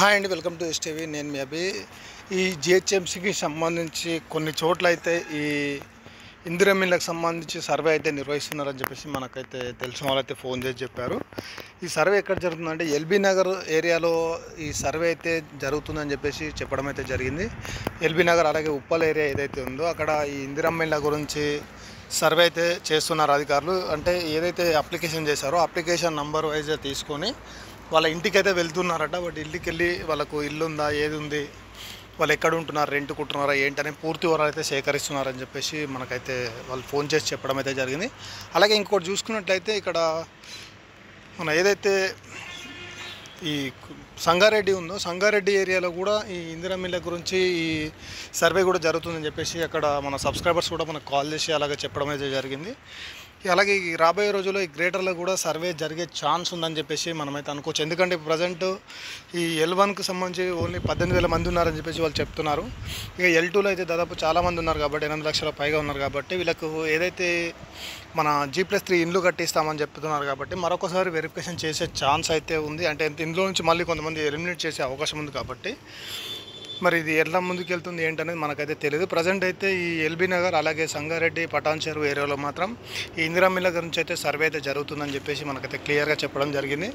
Hi అండి, welcome to STV. నేను మీ అభి. ఈ జిహెచ్ఎంసీకి సంబంధించి కొన్ని చోట్ల అయితే ఈ ఇందిరమిళ్ళకి సంబంధించి సర్వే అయితే నిర్వహిస్తున్నారని చెప్పేసి మనకైతే తెలిసిన వాళ్ళైతే ఫోన్ చేసి చెప్పారు. ఈ సర్వే ఎక్కడ జరుగుతుందంటే ఎల్బీ నగర్ ఏరియాలో ఈ సర్వే అయితే జరుగుతుందని చెప్పేసి చెప్పడం అయితే జరిగింది. ఎల్బీ నగర్ అలాగే ఉప్పల్ ఏరియా ఏదైతే ఉందో అక్కడ ఈ ఇందిరమిళ్ళ గురించి సర్వే అయితే చేస్తున్నారు అధికారులు. అంటే ఏదైతే అప్లికేషన్ చేశారో అప్లికేషన్ నంబర్ వైజ్గా తీసుకొని వాళ్ళ ఇంటికైతే వెళ్తున్నారట. వాటి ఇంటికి వెళ్ళి వాళ్ళకు ఇల్లు ఉందా, ఏది ఉంది, వాళ్ళు ఎక్కడ ఉంటున్నారు, రెంట్ కుంటున్నారా ఏంటనే పూర్తి వివరాలు అయితే సేకరిస్తున్నారని చెప్పేసి మనకైతే వాళ్ళు ఫోన్ చేసి చెప్పడం అయితే జరిగింది. అలాగే ఇంకోటి చూసుకున్నట్లయితే ఇక్కడ మన ఏదైతే ఈ సంగారెడ్డి ఉందో సంగారెడ్డి ఏరియాలో కూడా ఈ ఇందిరమిళ్ళ గురించి ఈ సర్వే కూడా జరుగుతుందని చెప్పేసి అక్కడ మన సబ్స్క్రైబర్స్ కూడా మనకు కాల్ చేసి అలాగే చెప్పడం అయితే జరిగింది. అలాగే ఈ రాబోయే రోజుల్లో ఈ గ్రేటర్లో కూడా సర్వే జరిగే ఛాన్స్ ఉందని చెప్పేసి మనమైతే అనుకోవచ్చు. ఎందుకంటే ప్రజెంట్ ఈ L1కి సంబంధించి ఓన్లీ 18,000 మంది ఉన్నారని చెప్పేసి వాళ్ళు చెప్తున్నారు. ఇక L2లో అయితే దాదాపు చాలామంది ఉన్నారు కాబట్టి 8 లక్షల పైగా ఉన్నారు కాబట్టి వీళ్ళకు ఏదైతే మన G+3 ఇండ్లు కట్టిస్తామని చెప్తున్నారు కాబట్టి మరొకసారి వెరిఫికేషన్ చేసే ఛాన్స్ అయితే ఉంది. అంటే ఇందులో నుంచి మళ్ళీ కొంతమంది ఎలిమినేట్ చేసే అవకాశం ఉంది కాబట్టి మరి ఇది ఎలా ముందుకు వెళ్తుంది ఏంటనేది మనకైతే తెలియదు. ప్రజెంట్ అయితే ఈ ఎల్బీ నగర్ అలాగే సంగారెడ్డి పటాన్ చెరువు ఏరియాలో మాత్రం ఈ ఇందిరమిళ్ళ గురించి అయితే సర్వే అయితే జరుగుతుందని చెప్పేసి మనకైతే క్లియర్గా చెప్పడం జరిగింది.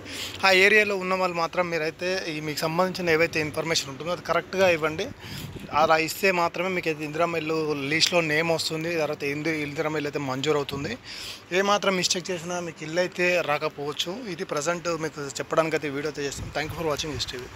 ఆ ఏరియాలో ఉన్న వాళ్ళు మాత్రం మీరైతే ఈ మీకు సంబంధించిన ఏవైతే ఇన్ఫర్మేషన్ ఉంటుందో అది కరెక్ట్గా ఇవ్వండి. అలా ఇస్తే మాత్రమే మీకు అయితే ఇందిరమిల్లు లీస్ట్లో నేమ్ వస్తుంది. తర్వాత ఇందిరమిల్లు అయితే మంజూరు అవుతుంది. ఏమాత్రం మిస్టేక్ చేసినా మీకు ఇల్లు అయితే రాకపోవచ్చు. ఇది ప్రజెంట్ మీకు చెప్పడానికి అయితే వీడియో అయితే చేస్తాం. Thank you for watching STV.